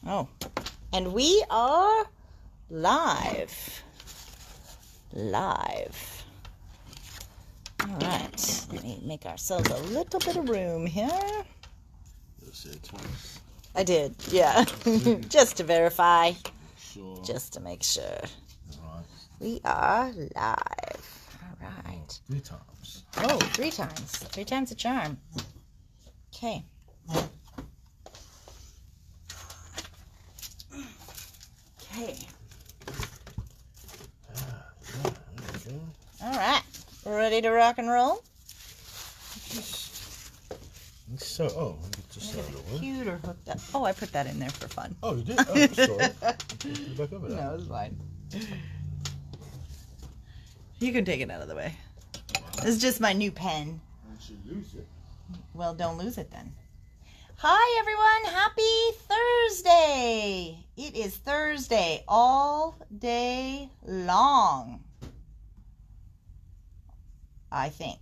Oh, and we are live. Live. All right. Let me make ourselves a little bit of room here. You said twice. I did, yeah. Just to verify. Sure. Just to make sure. All right. We are live. All right. 3 times. Oh, 3 times. 3 times a charm. Okay. Okay. All right. Ready to rock and roll? So, oh, just Look at the computer hooked up. Oh, I put that in there for fun. Oh, you did? Oh, I'm sorry. Back over there. No, it's fine. You can take it out of the way. It's just my new pen. I should lose it. Well, don't lose it then. Hi, everyone. Happy Thursday. It is Thursday all day long, I think.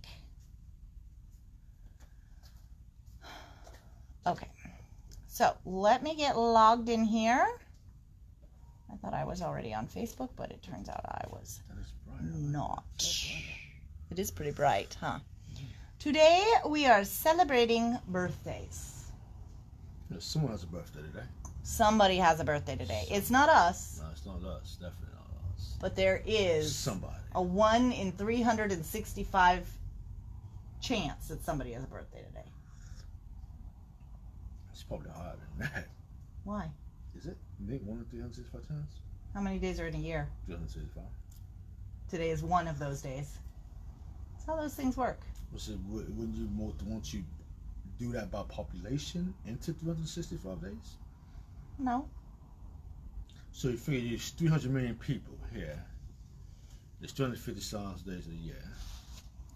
Okay. So let me get logged in here. I thought I was already on Facebook, but it turns out I was not. It is pretty bright, huh? Today we are celebrating birthdays. Someone has a birthday today. Somebody has a birthday today. It's not us. No, it's not us. Definitely not us. But there is somebody. A 1 in 365 chance that somebody has a birthday today. It's probably higher than that. Why? Is it? You think 1 in 365 times? How many days are in a year? 365. Today is one of those days. That's how those things work. So wouldn't you want you do that by population into 365 days? No. So you figure there's 300 million people here. There's 350,000 days a year.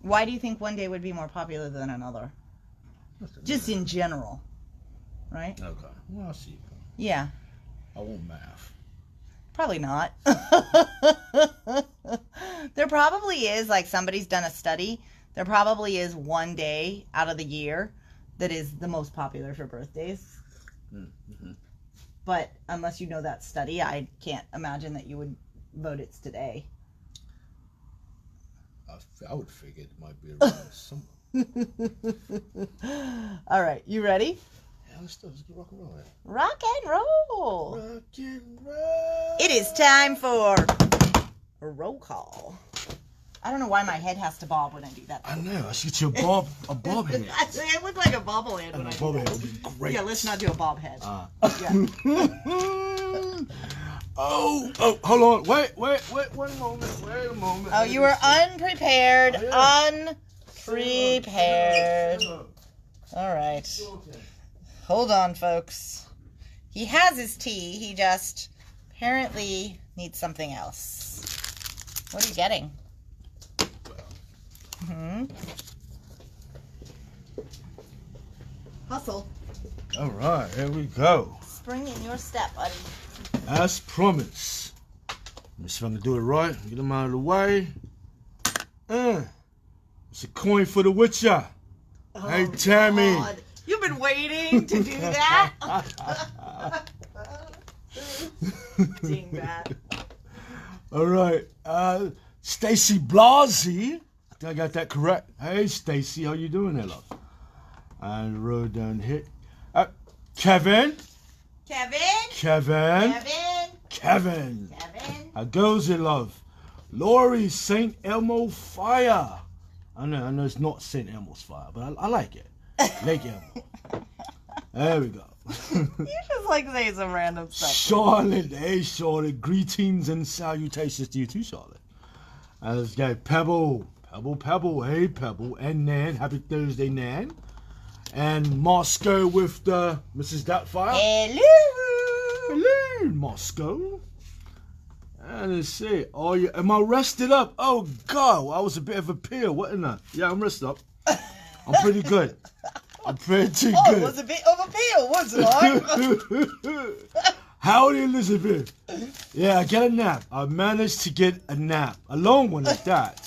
Why do you think one day would be more popular than another? Just in general, right? Okay. Well, I see your point. Yeah. I want math. Probably not. There probably is, like somebody's done a study, there probably is one day out of the year that is the most popular for birthdays. Mm-hmm. But unless you know that study, I can't imagine that you would vote it's today. I would figure it might be around summer. All right, you ready? Yeah, let's go rock and roll. Man. Rock and roll. Rock and roll. It is time for a roll call. I don't know why my head has to bob when I do that. I know. I should get you a bob head. It looked like a bobblehead when I do bob that. head would be great. Yeah, let's not do a bob head. Yeah. Oh, hold on. Wait, one moment. Wait a moment. Oh, you were unprepared. Unprepared. All right. Hold on, folks. He has his tea. He just apparently needs something else. What are you getting? Hustle. All right, here we go. Spring in your step, buddy. As promised. Let me see if I can do it right. Get them out of the way. It's a coin for the Witcher. Oh, hey, Tammy. God. You've been waiting to do that? Dingbat. All right. Stacy Blasey. I got that correct. Hey, Stacy, how you doing there, love? And road down here. Kevin. How goes it, love? Lori, St. Elmo Fire. I know it's not St. Elmo's Fire, but I like it. Lake Elmo. There we go. You just like saying some random stuff. Charlotte, hey Charlotte, greetings and salutations to you too, Charlotte. Let's get Pebble, hey Pebble, and Nan, happy Thursday, Nan. And Moscow with the Mrs. Doubtfire. Hello, Moscow. And let's see, am I rested up? Oh God, I was a bit of a peel, wasn't I? Yeah, I'm rested up. I'm pretty good. Good. It was a bit of a peel, wasn't I? Howdy, Elizabeth. Yeah, I get a nap. I managed to get a nap. A long one at that.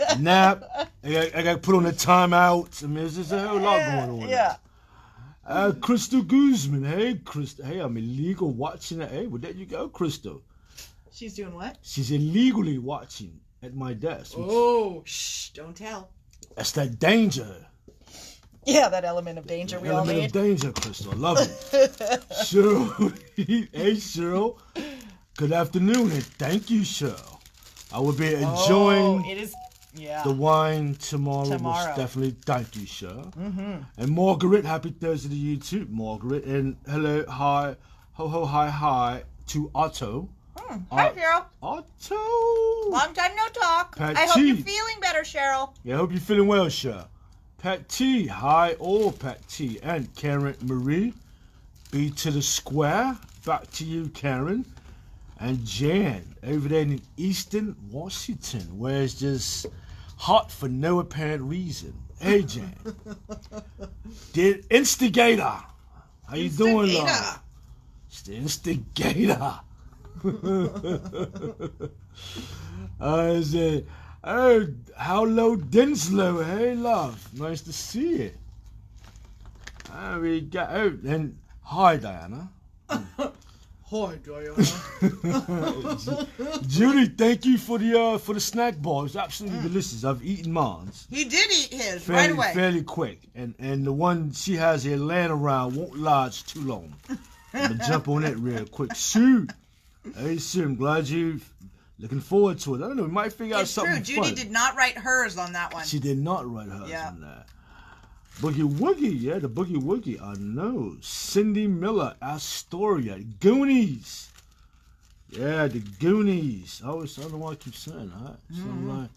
A nap. I got to put on a timeout. I mean, there's a whole lot going on. Yeah. Crystal Guzman. Hey, Crystal. Hey, I'm illegal watching it. Hey, well, there you go, Crystal. She's doing what? She's illegally watching at my desk. Oh, shh, don't tell. That's that danger. Yeah, that element of danger we all need. Element of danger, Crystal. I love it. Cheryl. Hey, Cheryl. Good afternoon, and thank you, Cheryl. I will be enjoying the wine tomorrow. Most definitely. Thank you, Cheryl. And Margaret, happy Thursday to you too, Margaret. And hello, hi, hi to Otto. Hi, Cheryl. Otto. Long time no talk. Pat I hope T. you're feeling better, Cheryl. Yeah, I hope you're feeling well, Cheryl. Pat T. Hi, all Pat T. And Karen Marie. B to the square. Back to you, Karen. And Jan, over there in Eastern Washington, where it's just hot for no apparent reason. Hey, Jan. The instigator. How you doing, love? It's the instigator. I said, oh, how low Dinslow. Hey, love. Nice to see you. We got out. And hi, Diana. Hi, Diana. Judy, thank you for the snack bar. It's absolutely delicious. I've eaten mine. He did eat his right away. Fairly quick. And the one she has here laying around won't lodge too long. I'm gonna jump on it real quick. Sue. Hey, Sue, I'm glad you looking forward to it. I don't know, we might figure out something fun. It's true. Judy did not write hers on that one. She did not write hers on that. Boogie Woogie, yeah, the Boogie Woogie, I know. Cindy Miller, Astoria, Goonies. Yeah, the Goonies. I don't know why I keep saying that. So I'm like,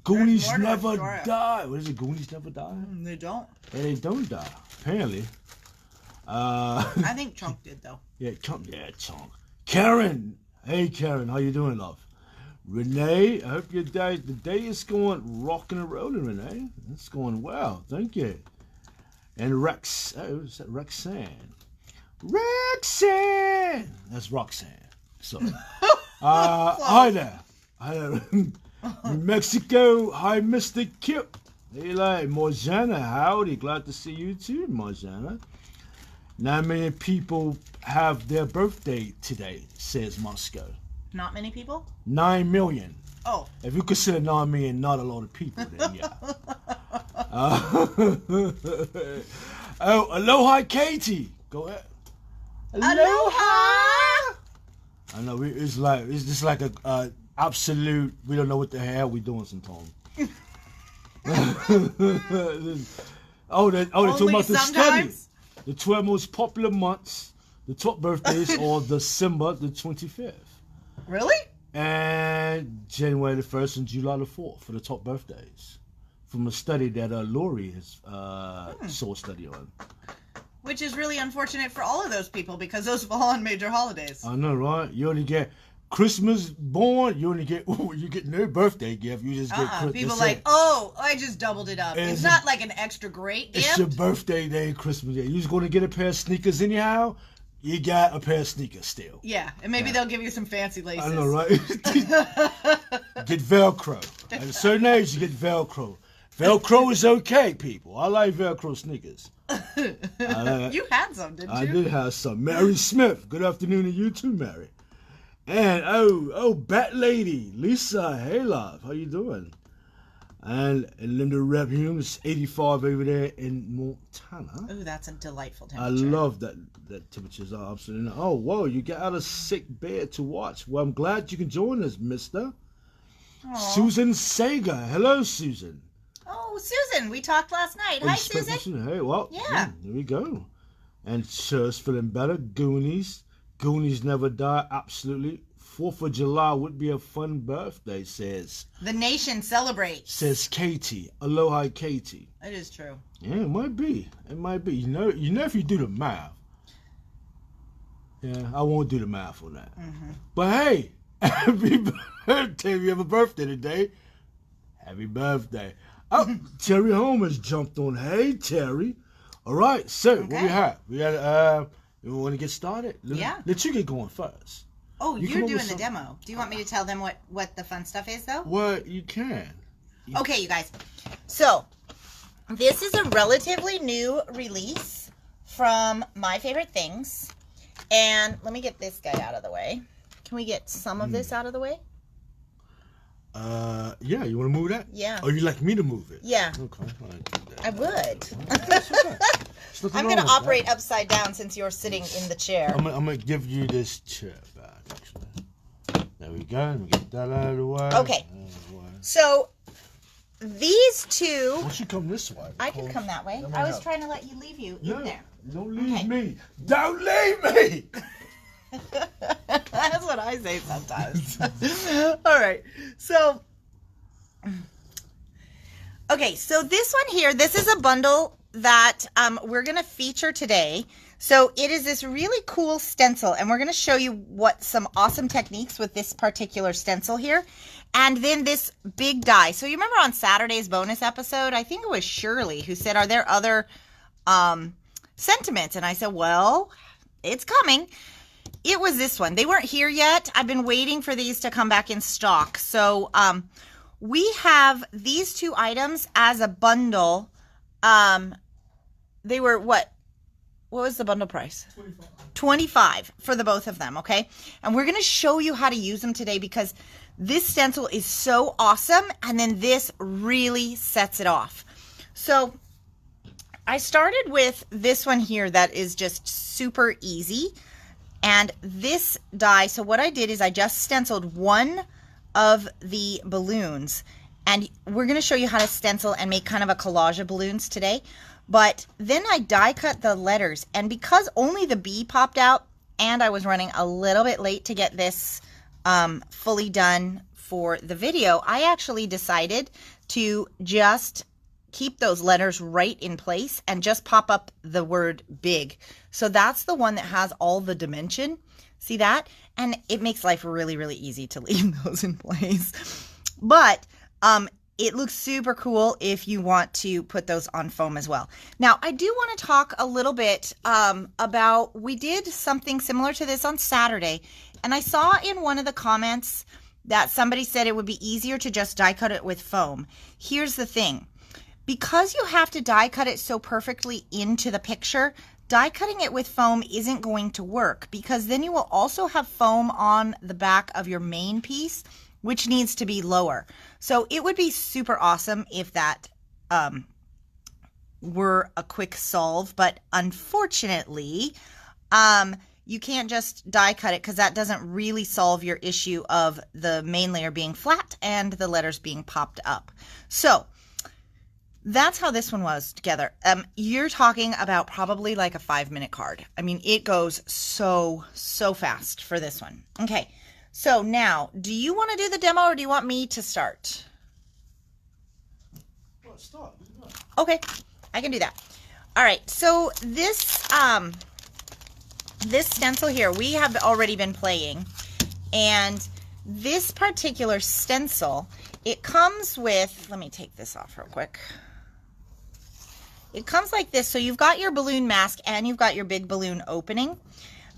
Goonies never die. What is it, Goonies never die? They don't. Yeah, they don't die, apparently. I think Chunk did, though. Yeah, Chunk. Karen. Hey, Karen, how you doing, love? Renee, I hope the day is going rocking and rolling, Renee. It's going well, thank you. And Rex, is that Rexanne? Rexanne! That's Roxanne. So, hi there. Mexico, hi, Mr. Kip. Hey, like, Marjana, howdy. Glad to see you too, Marjana. 9 million people have their birthday today, says Moscow. Not many people? 9 million. Oh. If you consider 9 million not a lot of people, then yeah. Oh, aloha, Katie. Go ahead. Aloha. I know it's just like a absolute. We don't know what the hell we doing sometimes. They're talking about the study. The 12 most popular months, the top birthdays are December the 25th. Really? And January the 1st and July the 4th for the top birthdays. From a study that Lori has saw a study on. Which is really unfortunate for all of those people because those fall on major holidays. I know, right? You only get Christmas born, you get no birthday gift. You just get Christmas. People like, oh, I just doubled it up. It's not like an extra great gift. It's your birthday day, Christmas day. You're just going to get a pair of sneakers anyhow. You got a pair of sneakers still. Yeah, and maybe they'll give you some fancy laces. I know, right? Get Velcro. At a certain age, you get Velcro. Velcro is okay, people. I like Velcro sneakers. You had some, didn't you? I did have some. Mary Smith. Good afternoon to you too, Mary. And Bat Lady, Lisa, hey love, how you doing? And Linda Rep Humes, 85 over there in Montana. Oh, that's a delightful temperature. I love that temperatures are absolutely. Oh, whoa, you get out of sick bed to watch. Well, I'm glad you can join us, mister. Aww. Susan Sager. Hello, Susan. Oh, Susan, we talked last night. Hi, Susan. Hey, well, yeah, there we go. And Cher's feeling better. Goonies never die. Absolutely. 4th of July would be a fun birthday, says. The nation celebrates. Says Katie. Aloha, Katie. It is true. Yeah, it might be. It might be. You know if you do the math. Yeah, I won't do the math on that. Mm-hmm. But hey, happy birthday. If you have a birthday today, happy birthday. Oh, Terry Holmes jumped on. Hey, Terry. All right, so what we have? We got, you want to get started? Let you get going first. Oh, you're doing the demo. Do you want me to tell them what the fun stuff is, though? Well, you can. Okay, you guys. So, this is a relatively new release from My Favorite Things. And let me get this guy out of the way. Can we get some of this out of the way? Yeah, you want to move that? Yeah. Or you like me to move it? Yeah. Okay, I would. I'm I'm going to operate upside down since you're sitting in the chair. I'm going to give you this chair back, actually. There we go. Let me get that out of the way. Okay. So, these two... Why don't you come this way? I can come that way. I was trying to let you leave you in there. Don't leave me. Don't leave me! That's what I say sometimes. All right. So, okay. So this one here, this is a bundle that we're going to feature today. So it is this really cool stencil, and we're going to show you what some awesome techniques with this particular stencil here. And then this big die. So you remember on Saturday's bonus episode, I think it was Shirley who said, are there other sentiments? And I said, well, it's coming. It was this one. They weren't here yet. I've been waiting for these to come back in stock. So we have these two items as a bundle. They were what? What was the bundle price? $25 for the both of them, okay? And we're going to show you how to use them today because this stencil is so awesome, and then this really sets it off. So I started with this one here that is just super easy. And this die, so what I did is I just stenciled one of the balloons. And we're going to show you how to stencil and make kind of a collage of balloons today. But then I die cut the letters. And because only the B popped out, and I was running a little bit late to get this fully done for the video, I actually decided to just keep those letters right in place and just pop up the word big. So that's the one that has all the dimension. See that? And it makes life really, really easy to leave those in place. But it looks super cool if you want to put those on foam as well. Now, I do want to talk a little bit about, we did something similar to this on Saturday. And I saw in one of the comments that somebody said it would be easier to just die cut it with foam. Here's the thing. Because you have to die cut it so perfectly into the picture, die cutting it with foam isn't going to work because then you will also have foam on the back of your main piece, which needs to be lower. So it would be super awesome if that were a quick solve, but unfortunately, you can't just die cut it because that doesn't really solve your issue of the main layer being flat and the letters being popped up. So that's how this one was together. You're talking about probably like a 5-minute card. I mean, it goes so fast for this one. Okay, so now, do you want to do the demo or do you want me to start? Well, start. Okay, I can do that. All right, so this this stencil here, we have already been playing, and this particular stencil, it comes with, let me take this off real quick. It comes like this. So you've got your balloon mask and you've got your big balloon opening,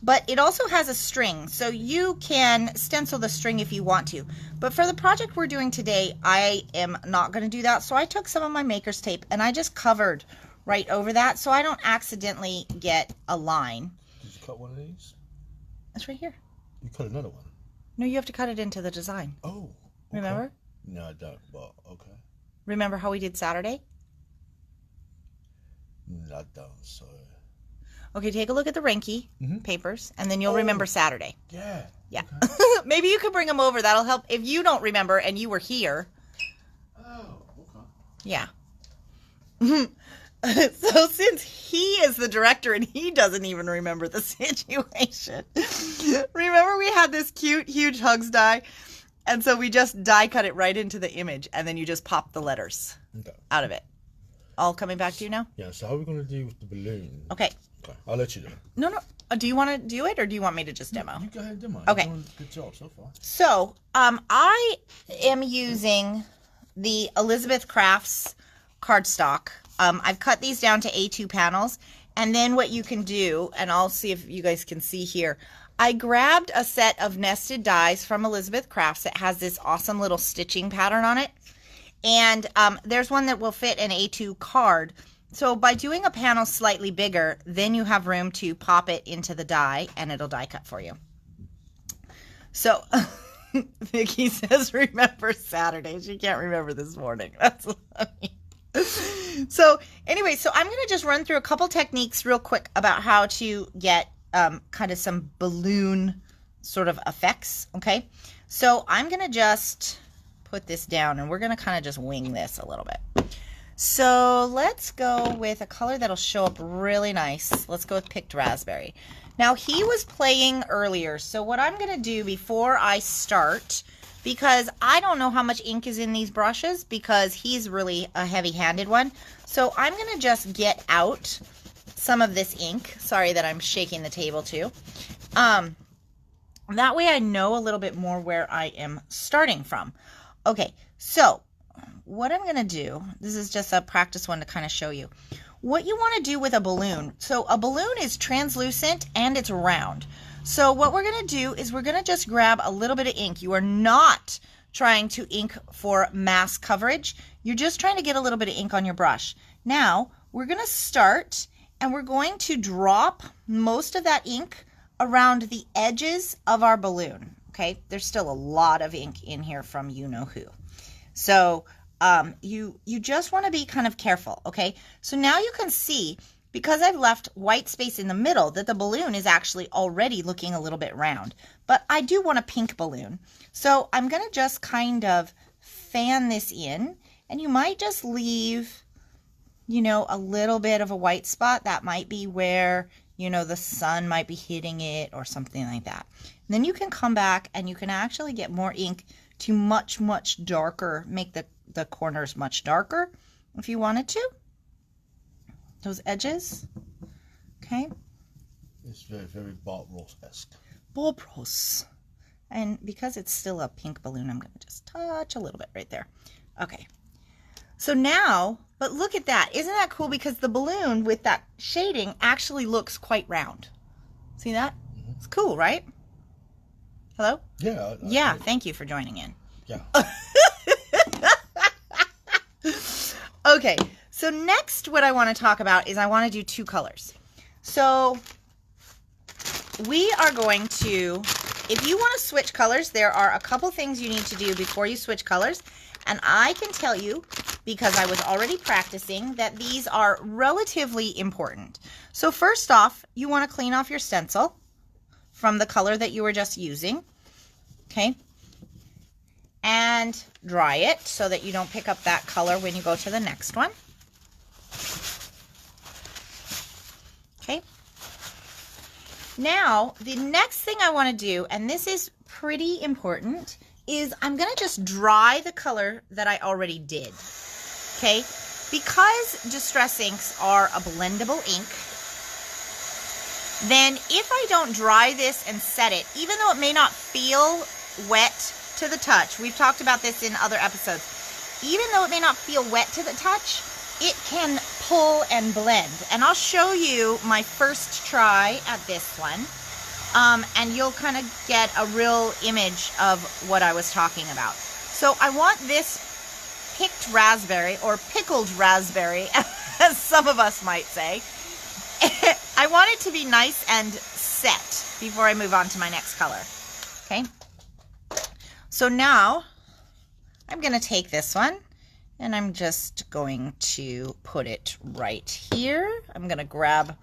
but it also has a string. So you can stencil the string if you want to. But for the project we're doing today, I am not going to do that. So I took some of my maker's tape and I just covered right over that so I don't accidentally get a line. Did you cut one of these? It's right here. You cut another one? No, you have to cut it into the design. Oh. Okay. Remember? No, I don't, but okay. Remember how we did Saturday? I don't, so. Okay, take a look at the Ranky papers, and then you'll remember Saturday. Yeah. Yeah. Okay. Maybe you could bring them over. That'll help if you don't remember and you were here. Oh, okay. Yeah. So since he is the director and he doesn't even remember the situation, remember we had this cute, huge hugs die? And so we just die cut it right into the image, and then you just pop the letters out of it. All coming back to you now? Yeah, so how are we going to do with the balloon? Okay. Okay, I'll let you do it. No. Do you want to do it, or do you want me to just demo? You go ahead and demo. Okay. You're doing a good job so far. So, I am using the Elizabeth Crafts cardstock. I've cut these down to A2 panels, and then what you can do, and I'll see if you guys can see here, I grabbed a set of nested dies from Elizabeth Crafts that has this awesome little stitching pattern on it. And there's one that will fit an A2 card. So by doing a panel slightly bigger, then you have room to pop it into the die and it'll die cut for you. So Vicky says, remember Saturday. She can't remember this morning. That's funny. So anyway, so I'm going to just run through a couple techniques real quick about how to get kind of some balloon sort of effects. Okay. So I'm going to just put this down and we're going to kind of just wing this a little bit. So let's go with a color that'll show up really nice. Let's go with Picked Raspberry. Now he was playing earlier, so what I'm going to do before I start, because I don't know how much ink is in these brushes because he's really a heavy-handed one, so I'm going to just get out some of this ink. Sorry that I'm shaking the table too. That way I know a little bit more where I am starting from. Okay, so what I'm going to do, this is just a practice one to kind of show you. What you want to do with a balloon, so a balloon is translucent and it's round. So what we're going to do is we're going to just grab a little bit of ink. You are not trying to ink for mass coverage. You're just trying to get a little bit of ink on your brush. Now we're going to start and we're going to drop most of that ink around the edges of our balloon. Okay, there's still a lot of ink in here from you know who. So you just want to be kind of careful, okay? So now you can see, because I've left white space in the middle, that the balloon is actually already looking a little bit round. But I do want a pink balloon. So I'm going to just kind of fan this in, and you might just leave, you know, a little bit of a white spot. That might be where, you know, the sun might be hitting it or something like that. And then you can come back and you can actually get more ink to much, much darker, make the corners much darker if you wanted to. Those edges. Okay. It's very, very Bob Ross-esque. Bob Ross. And because it's still a pink balloon, I'm going to just touch a little bit right there. Okay. So now, but look at that. Isn't that cool? Because the balloon with that shading actually looks quite round. See that? Mm-hmm. It's cool, right? Hello? Yeah. Yeah, thank you for joining in. Yeah. Okay, so next what I want to talk about is I want to do two colors. So we are going to, if you want to switch colors, there are a couple things you need to do before you switch colors. And I can tell you, because I was already practicing, that these are relatively important. So first off, you want to clean off your stencil from the color that you were just using. Okay. And dry it so that you don't pick up that color when you go to the next one. Okay. Now, the next thing I want to do, and this is pretty important, is I'm going to just dry the color that I already did. Okay. Because Distress inks are a blendable ink, then if I don't dry this and set it, even though it may not feel wet to the touch, we've talked about this in other episodes, even though it may not feel wet to the touch, it can pull and blend. And I'll show you my first try at this one, and you'll kind of get a real image of what I was talking about. So I want this picked raspberry, or pickled raspberry, as some of us might say. I want it to be nice and set before I move on to my next color. Okay. So now I'm going to take this one and I'm just going to put it right here. I'm going to grab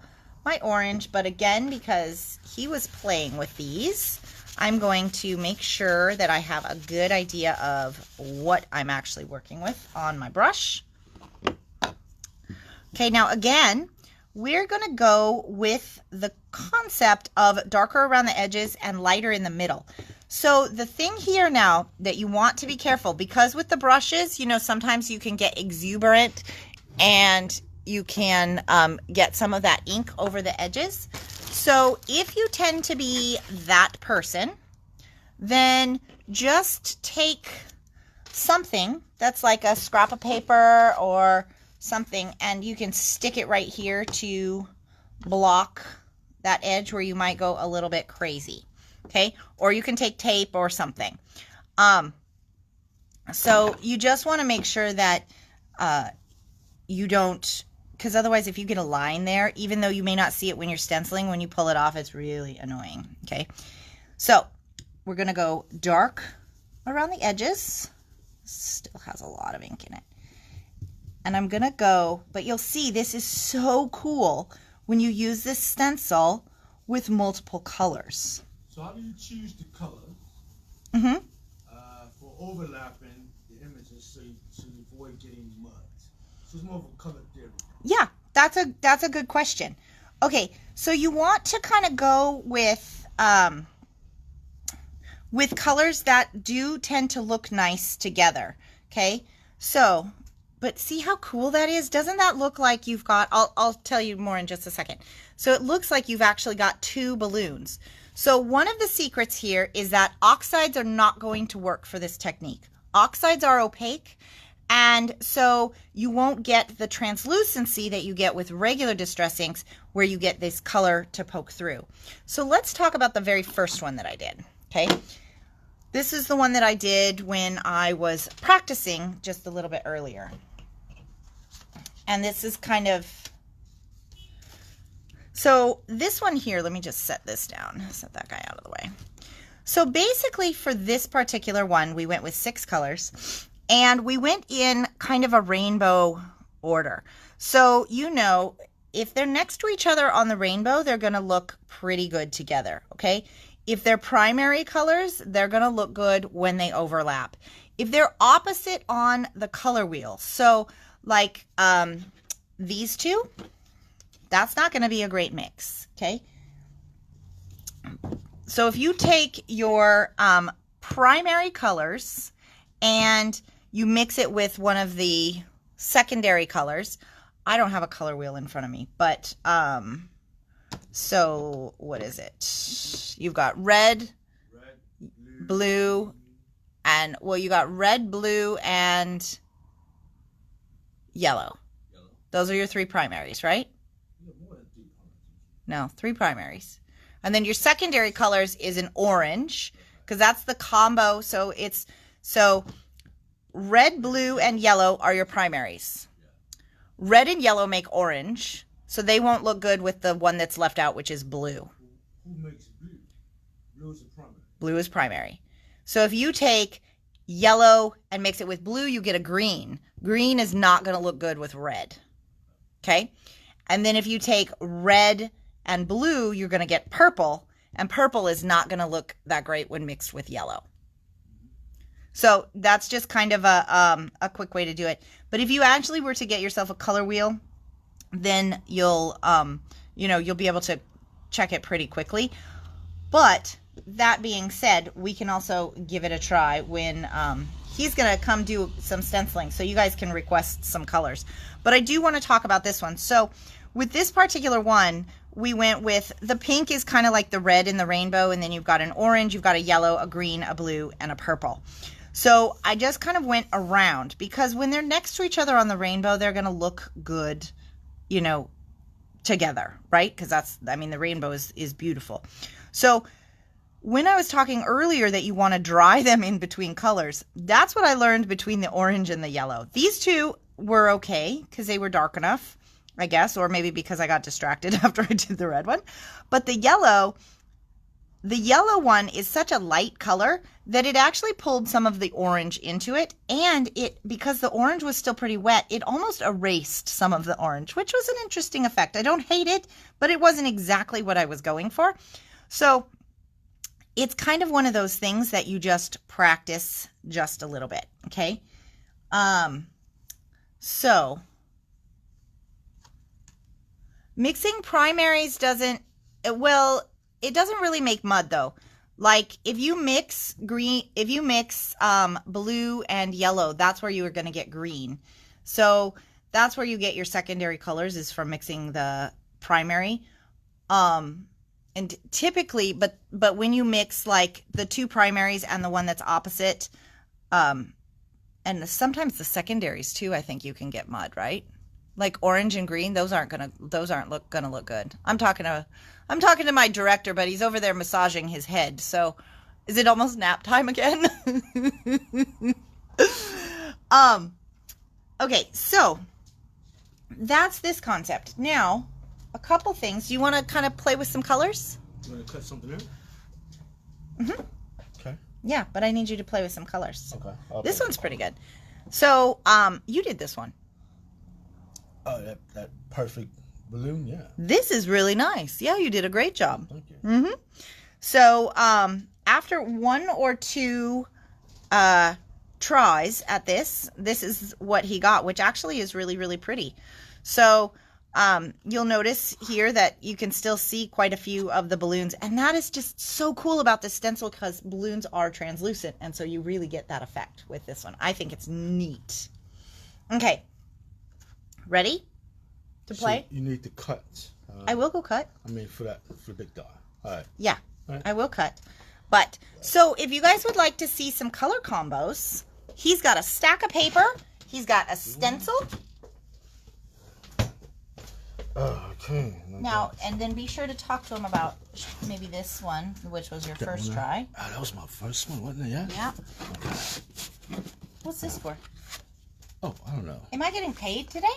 my orange, but again, because he was playing with these, I'm going to make sure that I have a good idea of what I'm actually working with on my brush. Okay, now again, we're going to go with the concept of darker around the edges and lighter in the middle. So the thing here now that you want to be careful, because with the brushes, you know, sometimes you can get exuberant and you can get some of that ink over the edges. So if you tend to be that person, then just take something that's like a scrap of paper or something, and you can stick it right here to block that edge where you might go a little bit crazy. Okay, or you can take tape or something. So you just want to make sure that you don't because otherwise if you get a line there, even though you may not see it when you're stenciling, when you pull it off, it's really annoying. Okay, so we're going to go dark around the edges. Still has a lot of ink in it. And I'm going to go, but you'll see this is so cool when you use this stencil with multiple colors. So how do you choose the colors for overlapping the images so you avoid getting mud? So it's more of a color theory. Yeah, that's a good question. Okay, so you want to kind of go with colors that do tend to look nice together. Okay, so, but see how cool that is? Doesn't that look like you've got, I'll tell you more in just a second. So it looks like you've actually got two balloons. So one of the secrets here is that oxides are not going to work for this technique. Oxides are opaque, and so you won't get the translucency that you get with regular distress inks where you get this color to poke through. So let's talk about the very first one that I did, okay? This is the one that I did when I was practicing just a little bit earlier. And this is kind of, so this one here, let me just set this down, set that guy out of the way. So basically for this particular one, we went with 6 colors and we went in kind of a rainbow order. So, you know, if they're next to each other on the rainbow, they're going to look pretty good together, okay? If they're primary colors, they're going to look good when they overlap. If they're opposite on the color wheel, so like these two, that's not going to be a great mix, okay? So if you take your primary colors and you mix it with one of the secondary colors, I don't have a color wheel in front of me, but so what is it? You've got red, blue, and, well, you got red, blue, and yellow. Those are your 3 primaries, right? No, 3 primaries. And then your secondary colors is an orange, because that's the combo. So it's, so red, blue, and yellow are your primaries. Red and yellow make orange, so they won't look good with the one that's left out, which is blue. Who makes blue? Blue is the primary. Blue is primary. So if you take yellow and mix it with blue, you get a green. Green is not going to look good with red. Okay? And then if you take red and blue, you're going to get purple, and purple is not going to look that great when mixed with yellow. So that's just kind of a quick way to do it. But if you actually were to get yourself a color wheel, then you'll you'll be able to check it pretty quickly. But that being said, we can also give it a try when he's going to come do some stenciling, so you guys can request some colors. But I do want to talk about this one. So with this particular one, we went with, the pink is kind of like the red in the rainbow, and then you've got an orange, you've got a yellow, a green, a blue, and a purple. So I just kind of went around, because when they're next to each other on the rainbow, they're going to look good, you know, together, right? Because that's, I mean, the rainbow is beautiful. So when I was talking earlier that you want to dry them in between colors, that's what I learned between the orange and the yellow. These two were okay because they were dark enough, I guess, or maybe because I got distracted after I did the red one. But the yellow one is such a light color that it actually pulled some of the orange into it, and because the orange was still pretty wet, it almost erased some of the orange, which was an interesting effect. I don't hate it, but it wasn't exactly what I was going for. So it's kind of one of those things that you just practice just a little bit, okay? So mixing primaries doesn't, well, it doesn't really make mud though. Like if you mix blue and yellow, that's where you are going to get green. So that's where you get your secondary colors, is from mixing the primary. And typically, but when you mix like the 2 primaries and the one that's opposite, and sometimes the secondaries too, I think you can get mud, right? Like orange and green, those aren't gonna look good. I'm talking to my director, but he's over there massaging his head. So is it almost nap time again? Okay, so that's this concept. Now, a couple things. Do you want to kind of play with some colors? You want to cut something out? Mm-hmm. Okay. Yeah, but I need you to play with some colors. Okay. This one's pretty good. So, you did this one. Oh, that perfect balloon, yeah. This is really nice. Yeah, you did a great job. Thank you. Mm-hmm. So, after 1 or 2 tries at this is what he got, which actually is really, really pretty. So, you'll notice here that you can still see quite a few of the balloons, and that is just so cool about this stencil because balloons are translucent, and so you really get that effect with this one. I think it's neat. Okay, ready to play? So you need to cut. I will go cut. I mean, for the big die. All right. Yeah, right. I will cut. But, so if you guys would like to see some color combos, he's got a stack of paper. He's got a stencil. Okay. Now, and then be sure to talk to him about maybe this one, which was your first try. Oh, that was my first one, wasn't it? Yeah? Yeah. Okay. What's this for? Oh, I don't know. Am I getting paid today?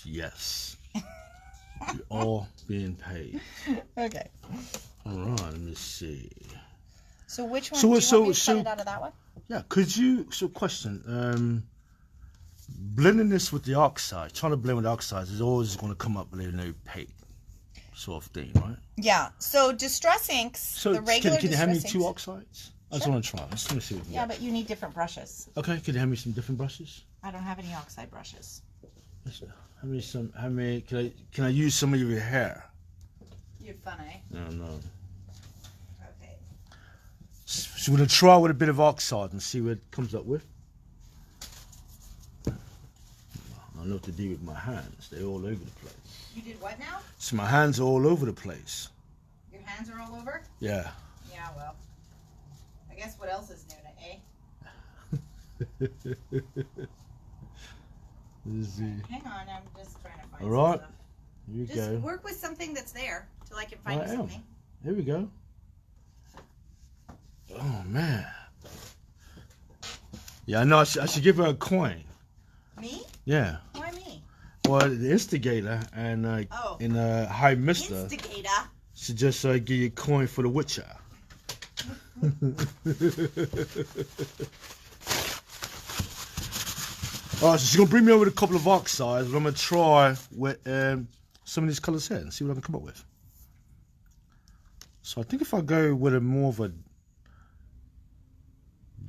Yes. You're all being paid. Okay. All right, let me see. So which one do you want me to cut it out of that one? Yeah, could you, question, blending this with the oxide, trying to blend with the oxides is always going to come up with a new paint sort of thing, right? Yeah, so Distress Inks, So the regular can you hand me Distress 2 Inks. oxides? I just want to try. Let me see what we Yeah, got. but you need different brushes. Okay, can you hand me some different brushes? I don't have any oxide brushes. Can I use some of your hair? You're funny. No, no. Okay. So we're going to try with a bit of oxide and see what it comes up with. I know what to do with my hands. They're all over the place. You did what now? So my hands are all over the place. Your hands are all over? Yeah. Yeah, well. I guess what else is new, eh? Hang on, I'm just trying to find all right. some stuff. Here we Just go. work with something that's there till I can find you something. Here we go. Oh, man. Yeah, I know. I should give her a coin. Me? Yeah. Why me? Well, the instigator and High Mister Instigator? should just give you a coin for the Witcher. Alright, so she's going to bring me over with a couple of oxides, but I'm going to try with some of these colours here and see what I can come up with. So I think if I go with a more of a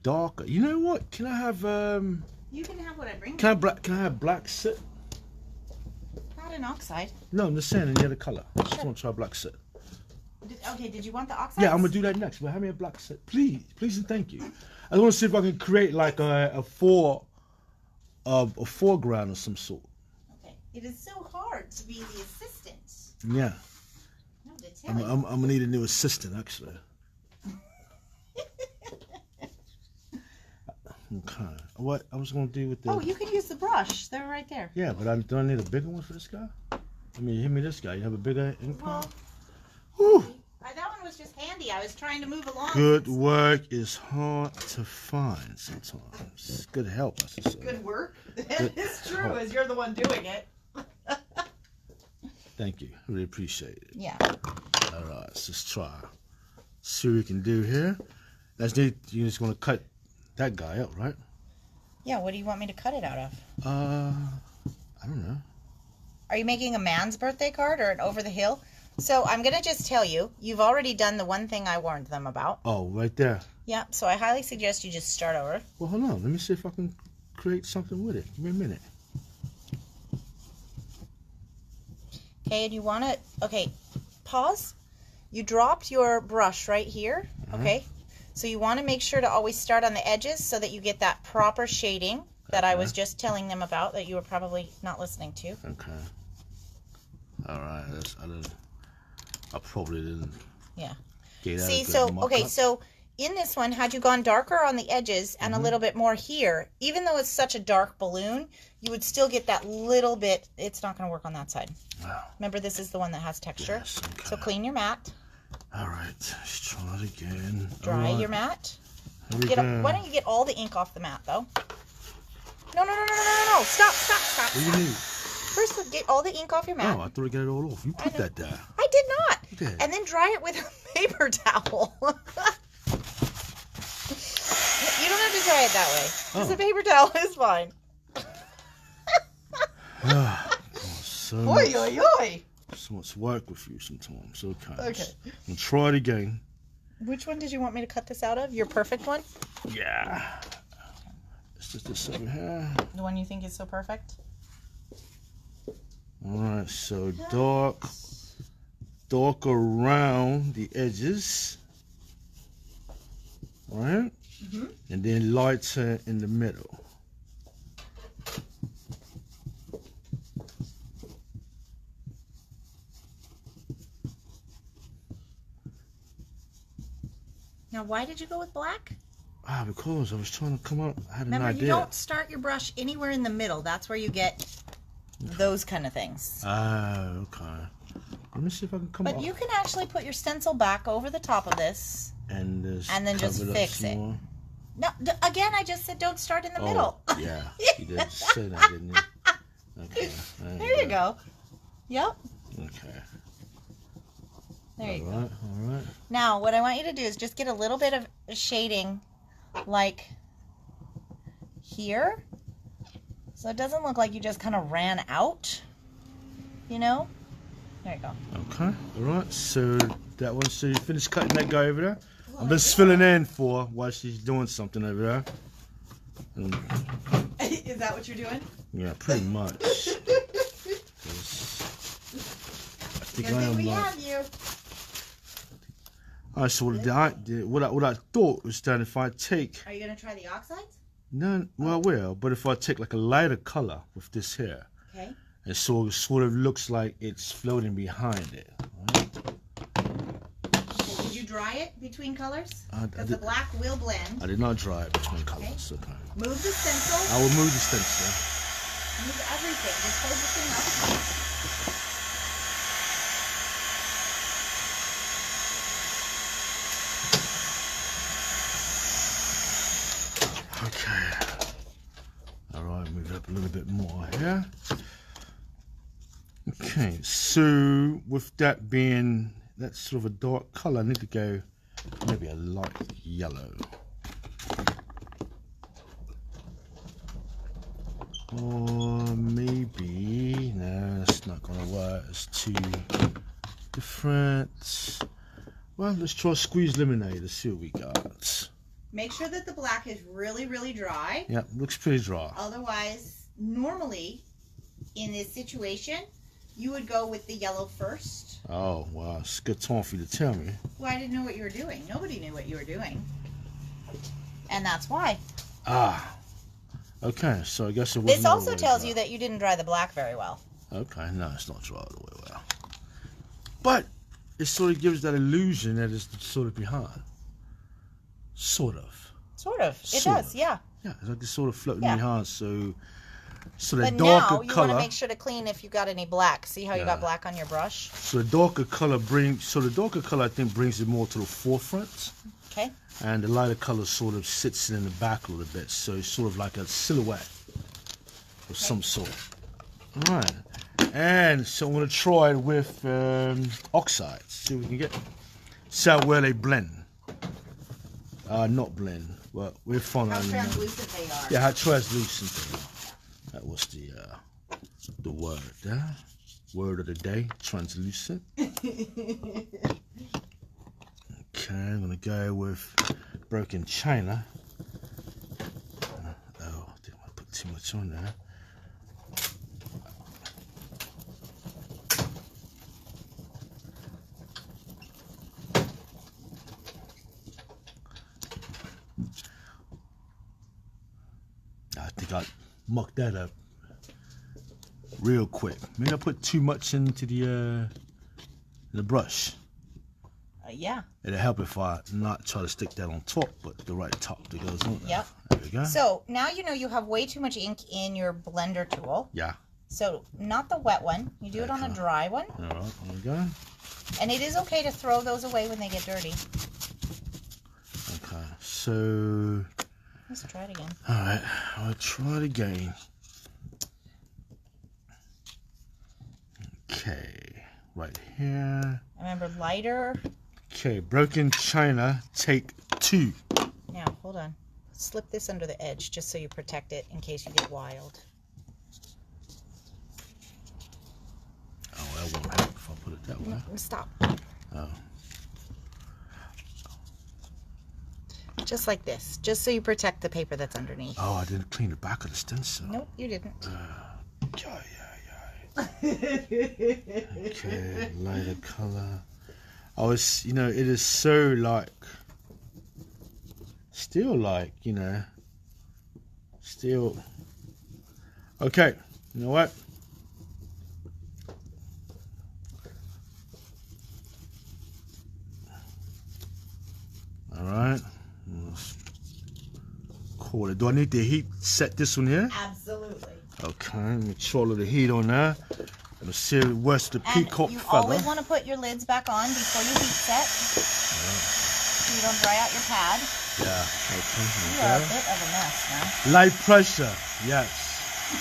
darker, you know what? Can I have You can have what I bring. Can I have black soot? Not an oxide. No, I'm just saying any other colour. I just want to try black soot. Okay, did you want the oxide? Yeah, I'm gonna do that next. But have me a black soot, please and thank you. I want to see if I can create like a foreground of some sort. Okay. It is so hard to be the assistant. Yeah. No, I'm gonna need a new assistant actually. Okay. What I was gonna do with the? Oh, you can use the brush. They're right there. Yeah, but do I need a bigger one for this guy? I mean, hit me this guy. You have a bigger ink pad? Well, that one was just handy. I was trying to move along. Good work is hard to find sometimes. Good help, I should say. Good work? It's true, as you're the one doing it. Thank you. Really appreciate it. Yeah. All right, let's just try. See what we can do here. That's neat. You just want to cut that guy up, right? Yeah, what do you want me to cut it out of? I don't know. Are you making a man's birthday card or an over the hill? So I'm going to just tell you, you've already done the one thing I warned them about. Oh, right there. Yeah, so I highly suggest you just start over. Well, hold on. Let me see if I can create something with it. Give me a minute. Okay, and you want to, okay, pause. You dropped your brush right here, okay? So you want to make sure to always start on the edges so that you get that proper shading that I was just telling them about that you were probably not listening to. Okay. All right. I probably didn't. Yeah. See, so, okay, so in this one, had you gone darker on the edges and a little bit more here, even though it's such a dark balloon, you would still get that little bit. It's not going to work on that side. Wow. Remember, this is the one that has texture. Yes, okay. So clean your mat. All right. Let's try it again. Dry your mat. Here we go. Why don't you get all the ink off the mat, though? No. Stop. What do you need? First, get all the ink off your mat. Oh, I thought I got it all off. You put that there. I did not. You did. And then dry it with a paper towel. You don't have to dry it that way. Just a paper towel is fine. So much work with you sometimes. Okay. Okay. We'll try it again. Which one did you want me to cut this out of? Your perfect one? Yeah. It's just this over here. The one you think is so perfect? Alright, so dark around the edges. Right? Mm-hmm. And then lighter in the middle. Now, why did you go with black? Because I was trying to come up. I had Remember, an idea. you don't start your brush anywhere in the middle. That's where you get those kind of things. Oh, okay. Let me see if I can come up. But you can actually put your stencil back over the top of this. And then just fix it. More. No, again, I just said don't start in the middle. Yeah, you did say that, didn't you? Okay. There you go. Yep. Okay. There you go. All right. Now, what I want you to do is just get a little bit of shading, like here. So it doesn't look like you just kind of ran out, you know? There you go. Okay. All right. So that one, so you finished cutting that guy over there? I'm just filling in for while she's doing something over there. Is that what you're doing? Yeah, pretty much. I think I am. We have you. Alright, so what I thought was that if I take... Are you going to try the oxides? No, well, I will. But if I take like a lighter color with this here, okay, it sort of looks like it's floating behind it. Right? So did you dry it between colors? Because the did, black will blend. I did not dry it between colors. Okay. Move the stencil. I will move the stencil. Move everything. Just hold the thing up. Okay. Alright, move it up a little bit more here. Okay, so with that being that sort of a dark color, I need to go maybe a light yellow. Or maybe, no, that's not gonna work, it's too different. Well, let's try squeeze lemonade, let's see what we got. Make sure that the black is really, really dry. Yeah, looks pretty dry. Otherwise, normally, in this situation, you would go with the yellow first. Oh, wow. It's a good time for you to tell me. Well, I didn't know what you were doing. Nobody knew what you were doing. And that's why. Ah. Okay, so I guess it was. This also tells you that you didn't dry the black very well. Okay, no, it's not dry all the way well. But it sort of gives that illusion that it's sort of behind. Sort of. Sort of. It does, yeah. Yeah, it's like it's sort of floating behind, so the but darker now you color. want to make sure to clean if you got any black. See how you got black on your brush? So the darker color I think brings it more to the forefront. Okay. And the lighter color sort of sits in the back a little bit, so it's sort of like a silhouette of some sort. All right. And so I'm going to try it with oxides. See what we can get. See how well they blend. Not blend, but we're fun. How translucent they are. Yeah, how translucent they are. That was the word there. Word of the day, translucent. Okay, I'm gonna go with broken china. Oh, I didn't want to put too much on there. I think I mucked that up real quick. Maybe I put too much into the brush. Yeah. It'll help if I not try to stick that on top, but the right top that goes on there. Yep. There we go. So now you know you have way too much ink in your blender tool. Yeah. So not the wet one. You do it on a dry one. All right, there we go. And it is okay to throw those away when they get dirty. Okay, so... Let's try it again. All right, I'll try it again. Okay, right here. Remember, lighter. Okay, broken china, take 2. Now, hold on. Slip this under the edge just so you protect it in case you get wild. Oh, that won't help if I put it that way. No, stop. Oh. Just like this, just so you protect the paper that's underneath. Oh, I didn't clean the back of the stencil. Nope, you didn't. Yeah. Okay, lighter color. I was, it is so like, still like, still. Okay, you know what? All right. Call it. Do I need the heat set this one here? Absolutely. Okay, make sure all of the heat on there. Let's see where's the peacock you feather. always want to put your lids back on before you heat set, so you don't dry out your pad. Yeah, okay. You are a bit of a mess, man. Light pressure, yes. Do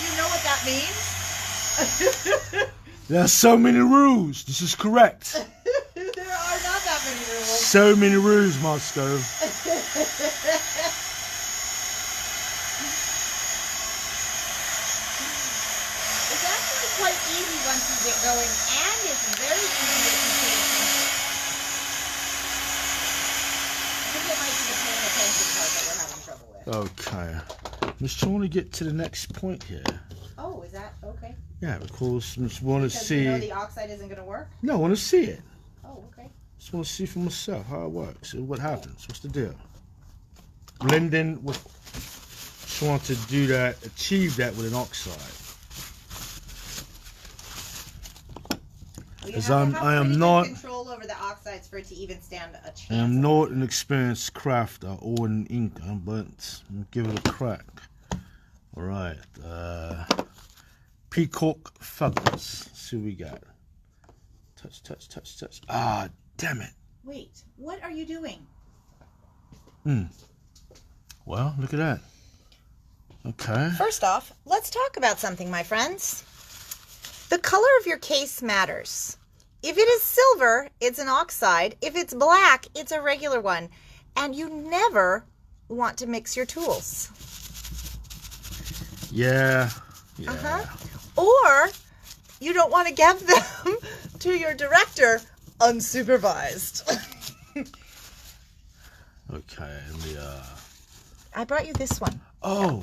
you know what that means? There are so many rules. This is correct. There are not that many rules. So many rules, Moscow. It's actually quite easy once you get going, and it's very easy if you pay attention. I think it might be the paying attention part that we're having trouble with. Okay. I'm just trying to get to the next point here. Oh, is that okay? Yeah, because I just want to Because see. you know the oxide isn't going to work? No, I want to see it. Oh, okay. Just want to see for myself how it works and what happens. What's the deal? Blending with, trying to do that, achieve that with an oxide. Well, As I I am pretty not- good control over the oxides for it to even stand a chance. I am not an experienced crafter or an inker, but I'll give it a crack. All right. Peacock feathers. Let's see what we got. Touch, touch, touch, touch. Ah, damn it. Wait, what are you doing? Well, look at that. Okay. First off, let's talk about something, my friends. The color of your case matters. If it is silver, it's an oxide. If it's black, it's a regular one. And you never want to mix your tools. Yeah. Or you don't want to give them to your director unsupervised. Okay. I brought you this one. Oh.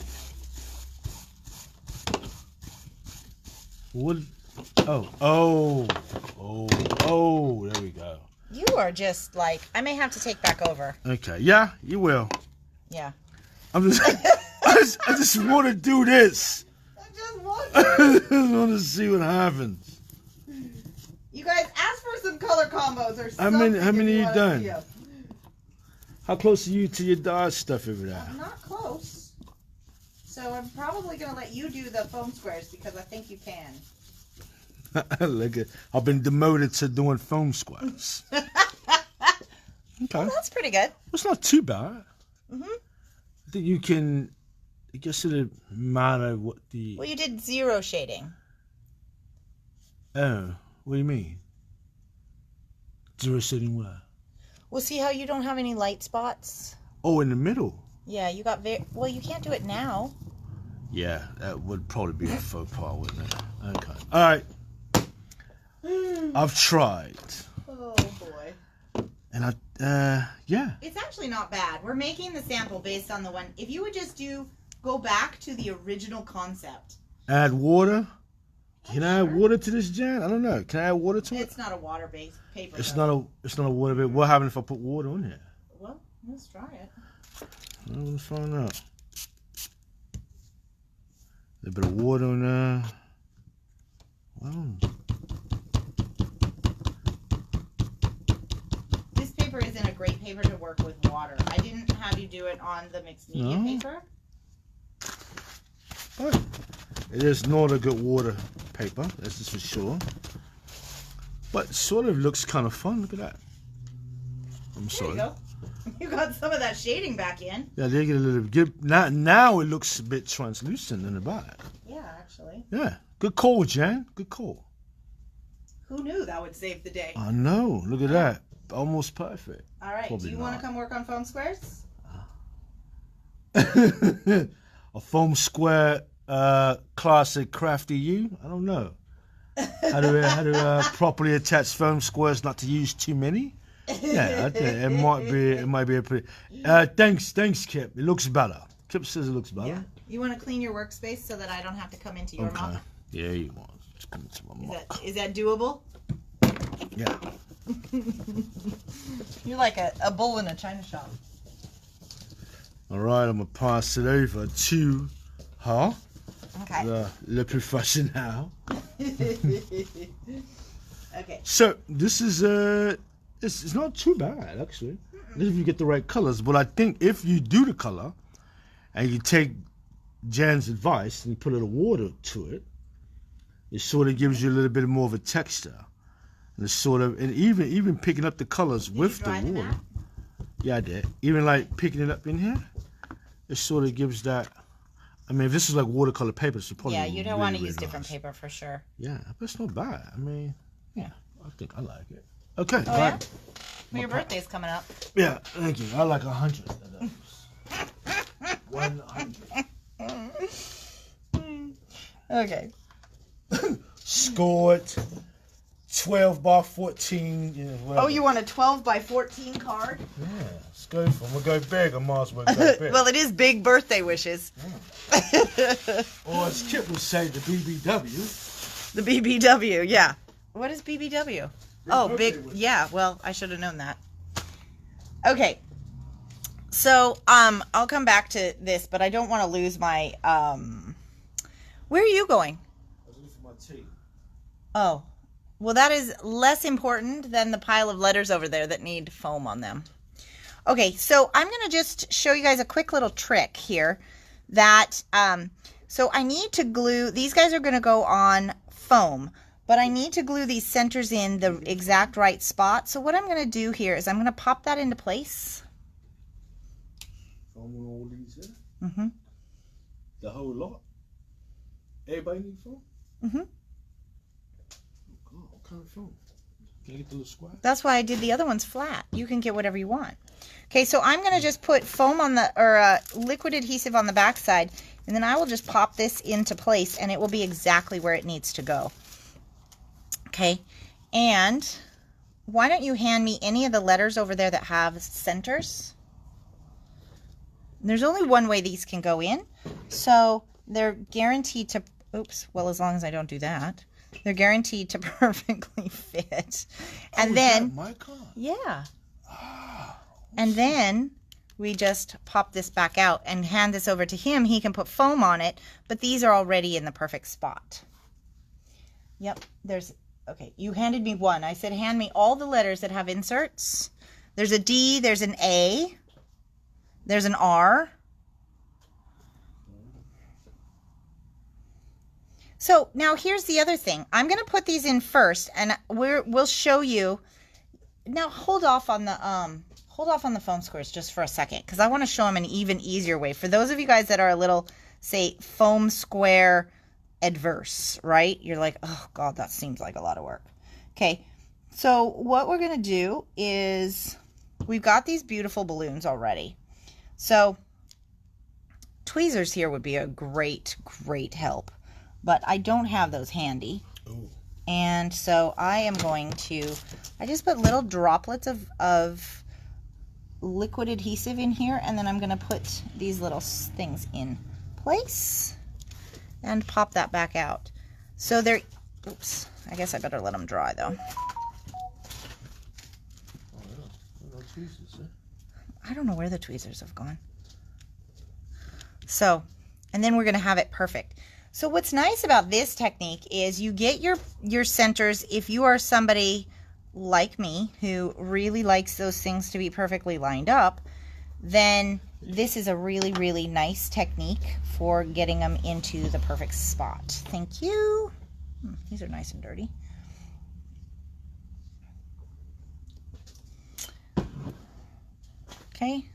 What? Oh. There we go. You are just like, I may have to take back over. Okay. Yeah, you will. Yeah. I'm just. I just want to do this. I just want I just want to see what happens. You guys ask for some color combos or How something. many if you wanna done? see 'em. How close are you to your Dodge stuff over there? I'm not close. So I'm probably going to let you do the foam squares because I think you can. Look at, I've been demoted to doing foam squares. Okay. Well, that's pretty good. It's not too bad. Mm-hmm. I think you can, I guess it doesn't matter what the... Well, you did zero shading. Oh, what do you mean? Zero shading where? Well, see how you don't have any light spots? Oh, in the middle? Yeah, you got very... Well, you can't do it now. Yeah, that would probably be a faux pas, wouldn't it? Okay. All right. I've tried. Oh, boy. And yeah. It's actually not bad. We're making the sample based on the one... If you would just go back to the original concept. Add water? Can I add water to this, Jan? I don't know. Can I add water to it? It's not a water-based paper. It's though. not a water bit. What happens if I put water on here? Well, let's try it. Let's find out. A little bit of water on there. Wow. This paper isn't a great paper to work with water. I didn't have you do it on the mixed media No. paper. But it is not a good water paper, that's just for sure. But it sort of looks kind of fun. Look at that. I'm sorry. There you go. You got some of that shading back in. Yeah, they get a little bit. Now it looks a bit translucent in the back. Yeah, actually. Yeah, good call, Jan. Good call. Who knew that would save the day? I know. Look at that. Almost perfect. All right. Probably do you want not. to come work on foam squares? A foam square classic crafty you? I don't know. How to properly attach foam squares, not to use too many? Yeah, I think it might be a pretty. Thanks, Kip. It looks better. Kip says it looks better. Yeah. You want to clean your workspace so that I don't have to come into your mop? Yeah, you want. Just come into my mop. Is that doable? Yeah. You're like a bull in a china shop. All right, I'm gonna pass it over to her, Okay. le professional. Okay. So this is it's not too bad actually, if you get the right colors. But I think if you do the color, and you take Jan's advice and you put a little water to it, it sort of gives you a little bit more of a texture. And it's sort of, and even picking up the colors with the water. Yeah, I did. Even like picking it up in here, it sort of gives that. I mean, if this is like watercolor paper, it's probably you don't want to use different paper for sure. Yeah, but it's not bad. I mean, yeah, I think I like it. Okay. Oh, yeah? Well, your birthday's coming up. Yeah, thank you. I like 100 of those. 100. Okay. Scored 12 by 14. You know, oh, you want a 12 by 14 card? Yeah, let's go for it. We'll go big. I might as well go big. Well, it is big birthday wishes. Or as Kip would say, the BBW. The BBW, yeah. What is BBW? Oh, big. Wish. Yeah, well, I should have known that. Okay. So, I'll come back to this, but I don't want to lose my, where are you going? I was looking for my tea. Oh. Well, that is less important than the pile of letters over there that need foam on them. Okay, so I'm going to just show you guys a quick little trick here that, so I need to glue, these guys are going to go on foam, but I need to glue these centers in the exact right spot. So what I'm going to do here is I'm going to pop that into place. Foam on all these here? Mm-hmm. The whole lot? Everybody need foam? Mm-hmm. What kind of foam? Can I get the little square? That's why I did the other ones flat. You can get whatever you want. Okay, so I'm going to just put foam on the, or liquid adhesive on the back side, and then I will just pop this into place, and it will be exactly where it needs to go. Okay, and why don't you hand me any of the letters over there that have centers? There's only one way these can go in, so they're guaranteed to, oops, well, as long as I don't do that. They're guaranteed to perfectly fit. And then, my car? yeah. And then we just pop this back out and hand this over to him. He can put foam on it, but these are already in the perfect spot. Yep, there's, okay, you handed me one. I said hand me all the letters that have inserts. There's a D, there's an A, there's an R. So now here's the other thing. I'm going to put these in first, and we'll show you. Now hold off on the foam squares just for a second, because I want to show them an even easier way. For those of you guys that are a little, say, foam square adverse, right? You're like, oh God, that seems like a lot of work. Okay, so what we're going to do is we've got these beautiful balloons already. So tweezers here would be a great, great help. But I don't have those handy. Ooh. And so I am going to, I just put little droplets of liquid adhesive in here, and then I'm going to put these little things in place and pop that back out. So they're, oops, I guess I better let them dry though. Oh, yeah. No tweezers, eh? I don't know where the tweezers have gone. So, and then we're going to have it perfect. So what's nice about this technique is you get your centers. If you are somebody like me who really likes those things to be perfectly lined up, then this is a really, really nice technique for getting them into the perfect spot. Thank you. These are nice and dirty. Okay.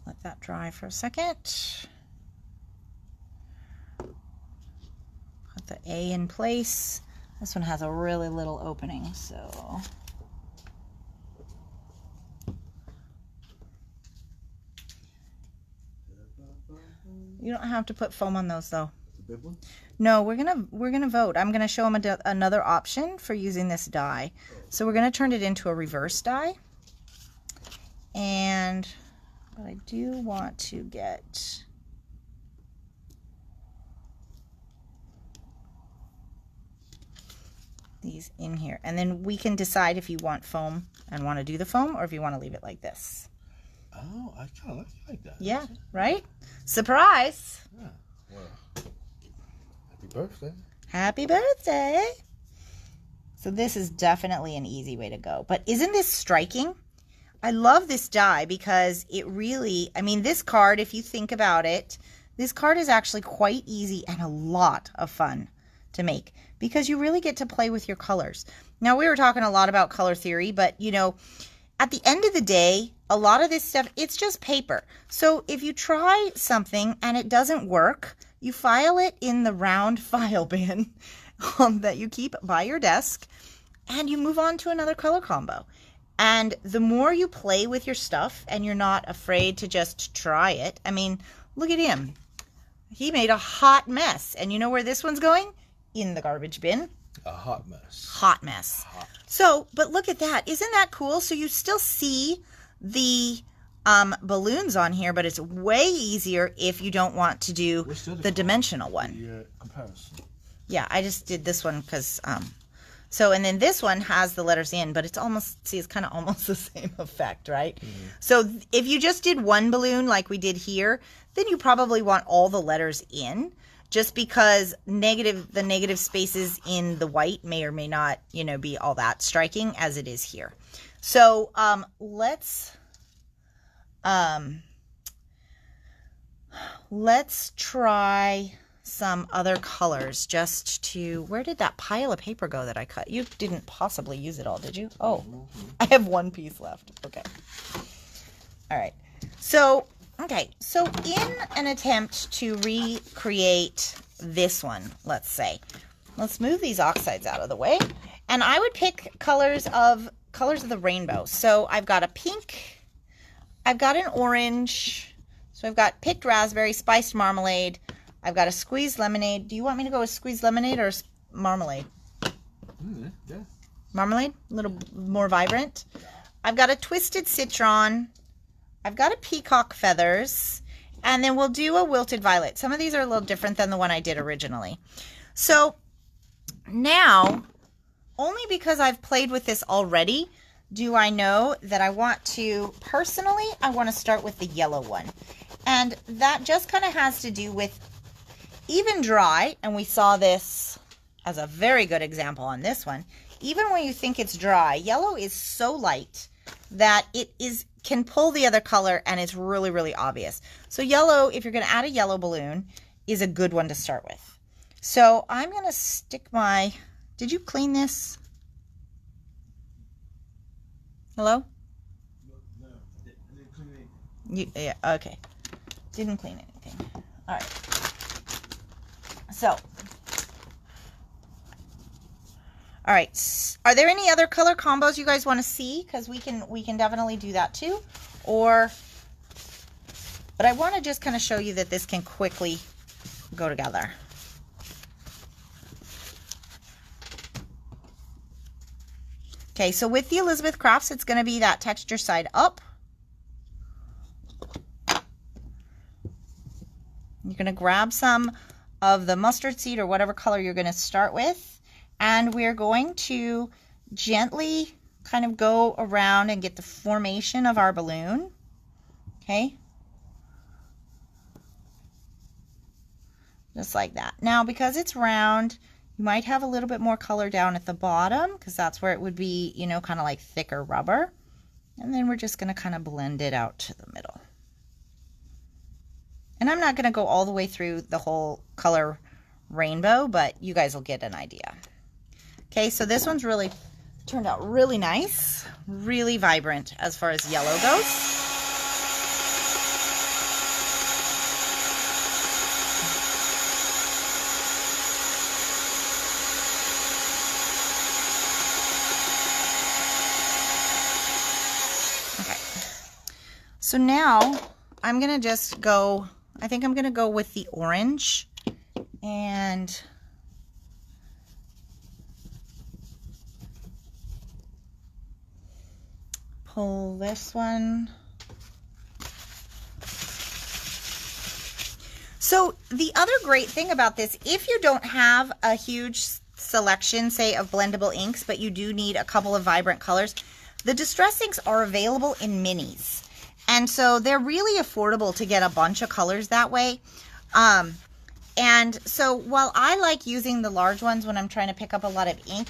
Let that dry for a second. A in place. This one has a really little opening, so. You don't have to put foam on those though. The big one? No, we're gonna vote. I'm gonna show them another option for using this die. So we're gonna turn it into a reverse die. But I do want to get these in here, and then we can decide if you want foam and want to do the foam, or if you want to leave it like this. Oh, I kind of like that. Yeah, right? Surprise! Yeah. Well, happy birthday. Happy birthday! So this is definitely an easy way to go. But isn't this striking? I love this die because it really, I mean, this card, if you think about it, this card is actually quite easy and a lot of fun to make because you really get to play with your colors. Now, we were talking a lot about color theory, but, you know, at the end of the day, a lot of this stuff, it's just paper. So if you try something and it doesn't work, you file it in the round file bin that you keep by your desk, and you move on to another color combo. And the more you play with your stuff and you're not afraid to just try it, I mean, look at him. He made a hot mess. And you know where this one's going? In the garbage bin. A hot mess. Hot mess. Hot. So, but look at that. Isn't that cool? So you still see the balloons on here, but it's way easier if you don't want to do the dimensional one. The comparison. Yeah, I just did this one because, so, and then this one has the letters in, but it's almost, see, it's kind of almost the same effect, right? Mm-hmm. So if you just did one balloon like we did here, then you probably want all the letters in, just because the negative spaces in the white may or may not, you know, be all that striking as it is here. So let's try some other colors just to, where did that pile of paper go that I cut? You didn't possibly use it all, did you? Oh, I have one piece left. Okay. All right. So, okay. So in an attempt to recreate this one, let's say, let's move these oxides out of the way. And I would pick colors of the rainbow. So I've got a pink, I've got an orange, so I've got picked raspberry, spiced marmalade, I've got a squeezed lemonade. Do you want me to go with squeezed lemonade or marmalade? Yeah. Marmalade? A little more vibrant. I've got a twisted citron. I've got a peacock feathers. And then we'll do a wilted violet. Some of these are a little different than the one I did originally. So now, only because I've played with this already, do I know that I want to, personally, I want to start with the yellow one. And that just kind of has to do with even dry, and we saw this as a very good example on this one. Even when you think it's dry, yellow is so light that it can pull the other color, and it's really, really obvious. So yellow, if you're going to add a yellow balloon, is a good one to start with. So I'm going to stick my, did you clean this? Hello? No, I didn't clean anything. Yeah, okay. Didn't clean anything. All right. So, all right. Are there any other color combos you guys want to see? Because we can definitely do that too. But I want to just kind of show you that this can quickly go together. Okay, so with the Elizabeth Crafts, it's going to be that texture side up. You're going to grab some of the mustard seed or whatever color you're going to start with, and we're going to gently kind of go around and get the formation of our balloon. Okay, just like that. Now, because it's round, you might have a little bit more color down at the bottom because that's where it would be, you know, kind of like thicker rubber. And then we're just going to kind of blend it out to the middle. And I'm not going to go all the way through the whole color rainbow, but you guys will get an idea. Okay, so this one's really turned out really nice, really vibrant as far as yellow goes. So now I'm going to just go, I think I'm going to go with the orange and pull this one. So the other great thing about this, if you don't have a huge selection, say, of blendable inks, but you do need a couple of vibrant colors, the Distress inks are available in minis. And so they're really affordable to get a bunch of colors that way. And so while I like using the large ones when I'm trying to pick up a lot of ink,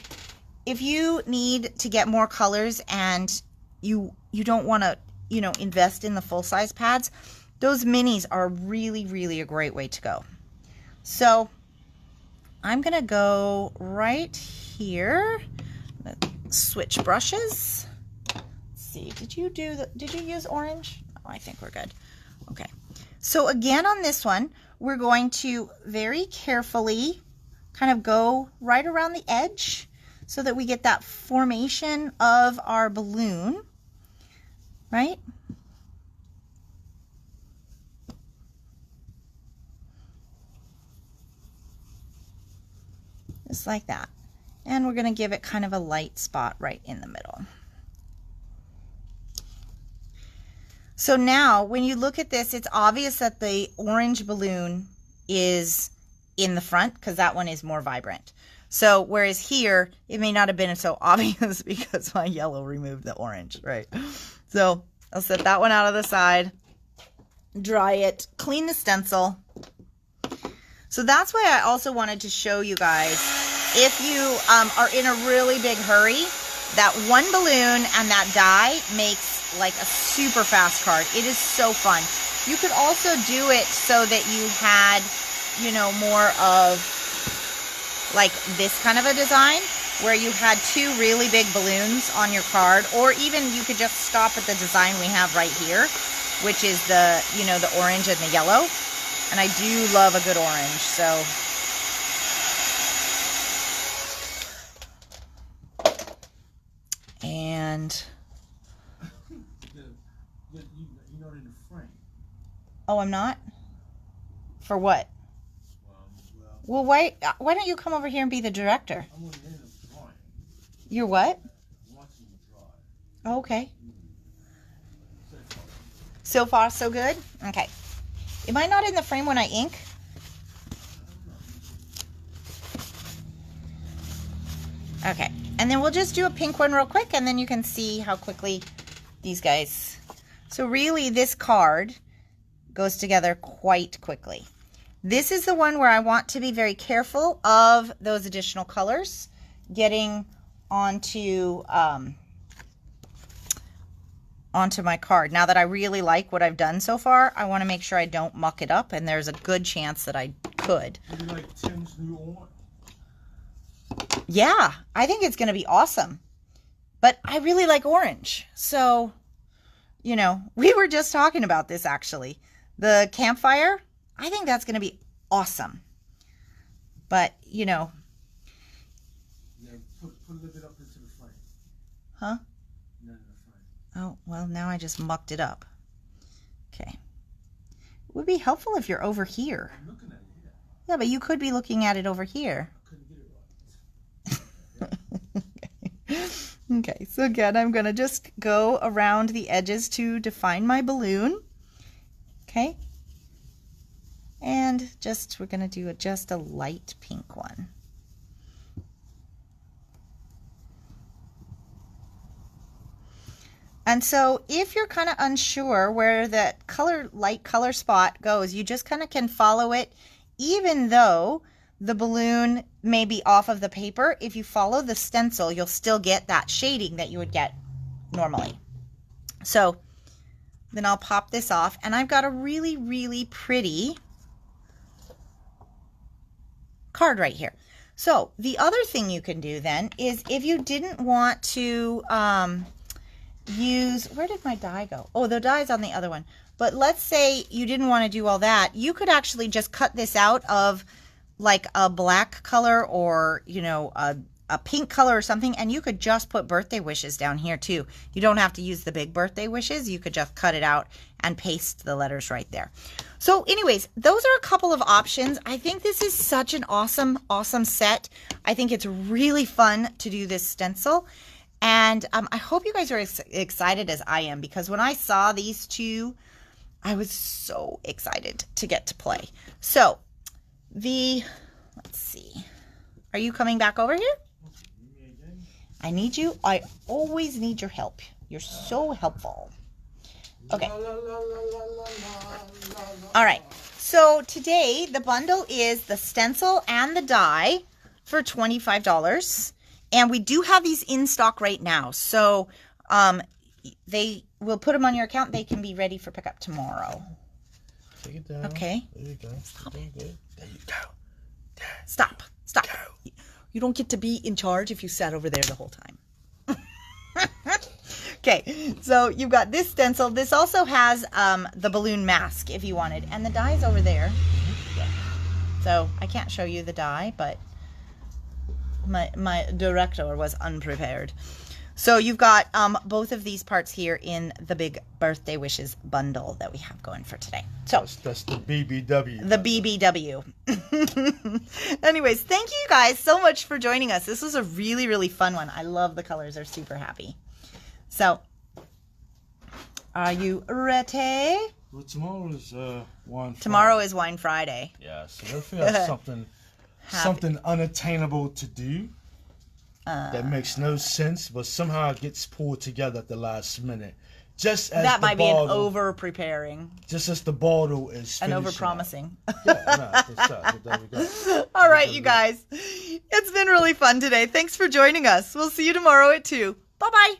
if you need to get more colors and you don't want to, you know, invest in the full-size pads, those minis are really, really a great way to go. So I'm going to go right here. Switch brushes. Let's see. Did you use orange? Oh, I think we're good. Okay. So again, on this one, we're going to very carefully kind of go right around the edge so that we get that formation of our balloon, right? Just like that. And we're going to give it kind of a light spot right in the middle. So now when you look at this, it's obvious that the orange balloon is in the front because that one is more vibrant. So whereas here, it may not have been so obvious because my yellow removed the orange, right? So I'll set that one out of the side, dry it, clean the stencil. So that's why I also wanted to show you guys, if you are in a really big hurry, that one balloon and that die makes like a super fast card. It is so fun. You could also do it so that you had, you know, more of like this kind of a design where you had two really big balloons on your card, or even you could just stop at the design we have right here, which is the, you know, the orange and the yellow. And I do love a good orange, so. And. You're not in the frame. Oh, I'm not? For what? Well, why don't you come over here and be the director? I'm on the end of drawing. You're what? I'm watching you draw. Oh, okay. So far, so good? Okay. Am I not in the frame when I ink? Okay. And then we'll just do a pink one real quick, and then you can see how quickly these guys... So really, this card goes together quite quickly. This is the one where I want to be very careful of those additional colors getting onto my card. Now that I really like what I've done so far, I want to make sure I don't muck it up, and there's a good chance that I could. Would you like Tim's new orange? Yeah, I think it's going to be awesome. But I really like orange. So, you know, we were just talking about this actually. The campfire, I think that's going to be awesome. But, you know. Yeah, put a little bit up into the frame. Huh? No, in the frame. Oh, well, now I just mucked it up. Okay. It would be helpful if you're over here. I'm looking at it here. Yeah, but you could be looking at it over here. I couldn't get it right. Okay, so again, I'm going to just go around the edges to define my balloon. Okay. And just, we're going to do just a light pink one. And so if you're kind of unsure where that light color spot goes, you just kind of can follow it, even though the balloon may be off of the paper. If you follow the stencil, you'll still get that shading that you would get normally. So then I'll pop this off, and I've got a really, really pretty card right here. So the other thing you can do then is, if you didn't want to use, where did my die go? Oh, the die's on the other one. But let's say you didn't want to do all that. You could actually just cut this out of like a black color, or, you know, a pink color or something, and you could just put birthday wishes down here too. You don't have to use the big birthday wishes. You could just cut it out and paste the letters right there. So anyways, those are a couple of options. I think this is such an awesome set. I think it's really fun to do this stencil. And I hope you guys are as excited as I am, because when I saw these two, I was so excited to get to play. So let's see. Are you coming back over here? I need you. I always need your help. You're so helpful. Okay. All right. So today the bundle is the stencil and the die for $25. And we do have these in stock right now. So they will put them on your account. They can be ready for pickup tomorrow. Take it down. Okay. There you go. Stop it. There you go. There. Stop. Stop. Go. You don't get to be in charge if you sat over there the whole time. Okay, so you've got this stencil. This also has the balloon mask if you wanted. And the die's over there. So I can't show you the die, but my director was unprepared. So you've got both of these parts here in the big birthday wishes bundle that we have going for today. So that's the BBW. The BBW. Anyways, thank you guys so much for joining us. This was a really, really fun one. I love the colors. They're super happy. So, are you ready? Well, tomorrow is Wine Friday. Tomorrow is Wine Friday. Yeah, so let's figure out something unattainable to do that makes no sense, but somehow it gets pulled together at the last minute. Just as that the might bottle, be an over-preparing. Just as the bottle is an over-promising. Yeah, no, there we go. All right, you guys. It's been really fun today. Thanks for joining us. We'll see you tomorrow at 2. Bye-bye.